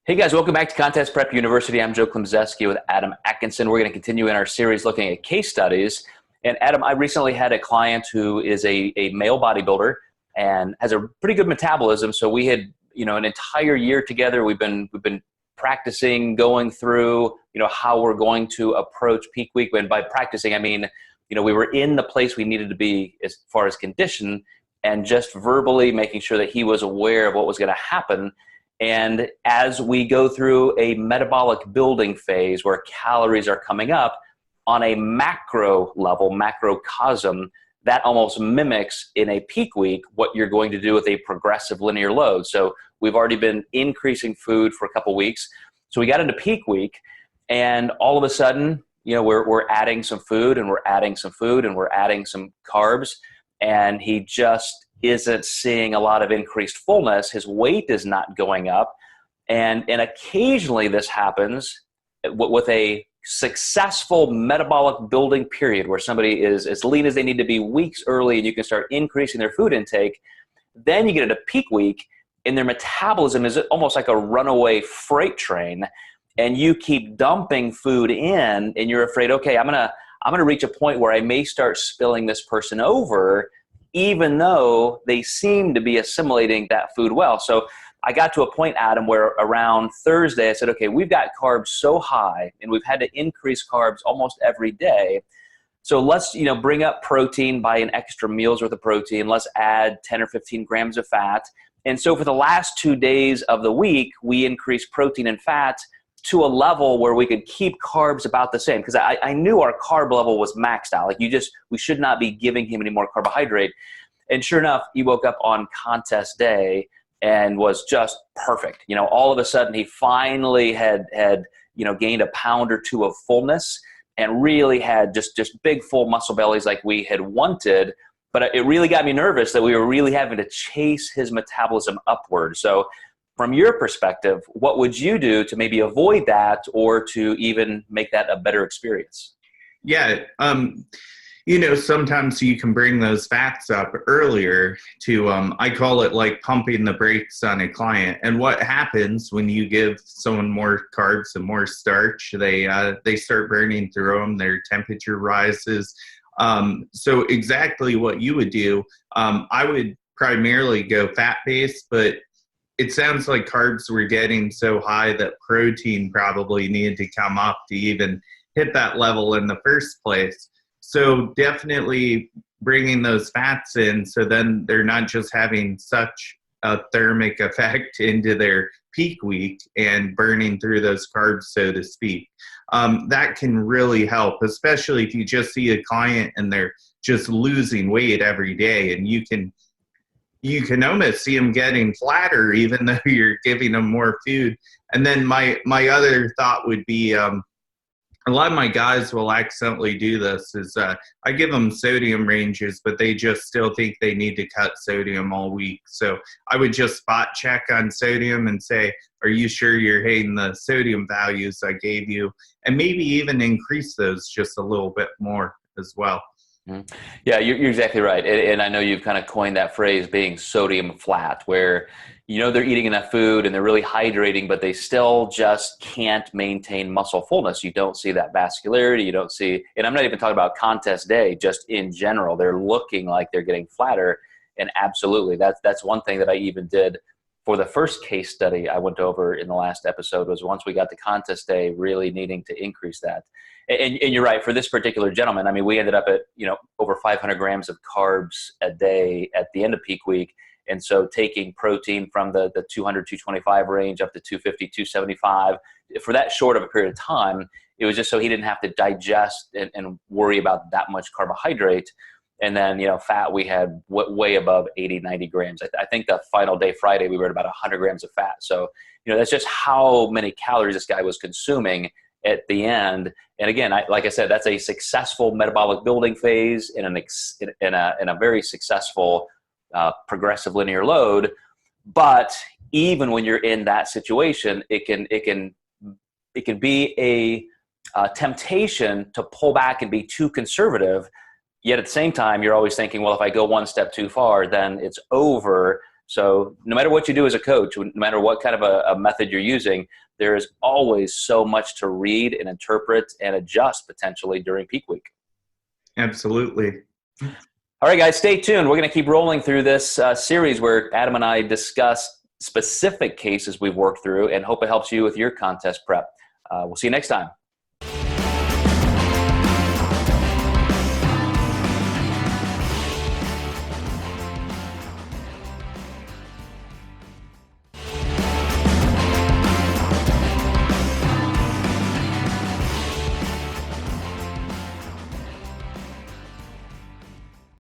Hey guys, welcome back to Contest Prep University. I'm Joe Klemczewski with Adam Atkinson. We're going to continue in our series looking at case studies. And Adam, I recently had a client who is a male bodybuilder and has a pretty good metabolism. So we had, an entire year together. We've been practicing, going through, how we're going to approach peak week. And by practicing, I mean, we were in the place we needed to be as far as condition, and just verbally making sure that he was aware of what was going to happen. And as we go through a metabolic building phase where calories are coming up on a macro level, macrocosm, that almost mimics in a peak week what you're going to do with a progressive linear load. So we've already been increasing food for a couple weeks. So we got into peak week, and all of a sudden, we're adding some food, and we're adding some food, and we're adding some carbs, and he just isn't seeing a lot of increased fullness. His weight is not going up. And occasionally this happens with a successful metabolic building period where somebody is as lean as they need to be weeks early, and you can start increasing their food intake. Then you get into peak week, and their metabolism is almost like a runaway freight train, and you keep dumping food in, and you're afraid, okay, I'm gonna reach a point where I may start spilling this person over, even though they seem to be assimilating that food well. So I got to a point, Adam, where around Thursday I said, okay, we've got carbs so high, and we've had to increase carbs almost every day. So let's bring up protein by an extra meal's worth of protein. Let's add 10 or 15 grams of fat. And so for the last 2 days of the week, we increased protein and fat to a level where we could keep carbs about the same, because I knew our carb level was maxed out. Like we should not be giving him any more carbohydrate. And sure enough, he woke up on contest day and was just perfect. All of a sudden he finally had gained a pound or two of fullness, and really had just big full muscle bellies like we had wanted. But it really got me nervous that we were really having to chase his metabolism upward. So from your perspective, what would you do to maybe avoid that, or to even make that a better experience? Yeah, sometimes you can bring those fats up earlier to, I call it like pumping the brakes on a client. And what happens when you give someone more carbs and more starch, they start burning through them, their temperature rises. So exactly what you would do, I would primarily go fat-based, but it sounds like carbs were getting so high that protein probably needed to come up to even hit that level in the first place. So definitely bringing those fats in, so then they're not just having such a thermic effect into their peak week and burning through those carbs, so to speak. That can really help, especially if you just see a client and they're just losing weight every day, and you can almost see them getting flatter even though you're giving them more food. And then my other thought would be, a lot of my guys will accidentally do this, is I give them sodium ranges, but they just still think they need to cut sodium all week. So I would just spot check on sodium and say, are you sure you're hitting the sodium values I gave you? And maybe even increase those just a little bit more as well. Yeah, you're exactly right. And I know you've kind of coined that phrase, being sodium flat, where they're eating enough food and they're really hydrating, but they still just can't maintain muscle fullness. You don't see that vascularity. You don't see, and I'm not even talking about contest day, just in general, they're looking like they're getting flatter. And absolutely, that's one thing that I even did for the first case study I went over in the last episode, was once we got to contest day, really needing to increase that. And you're right, for this particular gentleman, I mean, we ended up at, over 500 grams of carbs a day at the end of peak week. And so taking protein from the 200, 225 range up to 250, 275, for that short of a period of time, it was just so he didn't have to digest and worry about that much carbohydrate. And then, fat, we had way above 80, 90 grams. I think the final day, Friday, we were at about 100 grams of fat. So, that's just how many calories this guy was consuming at the end. And again, like I said, that's a successful metabolic building phase in a very successful progressive linear load. But even when you're in that situation, it can be a temptation to pull back and be too conservative. Yet at the same time, you're always thinking, well, if I go one step too far, then it's over. So no matter what you do as a coach, no matter what kind of a method you're using, there is always so much to read and interpret and adjust potentially during peak week. Absolutely. All right, guys, stay tuned. We're going to keep rolling through this series where Adam and I discuss specific cases we've worked through and hope it helps you with your contest prep. We'll see you next time.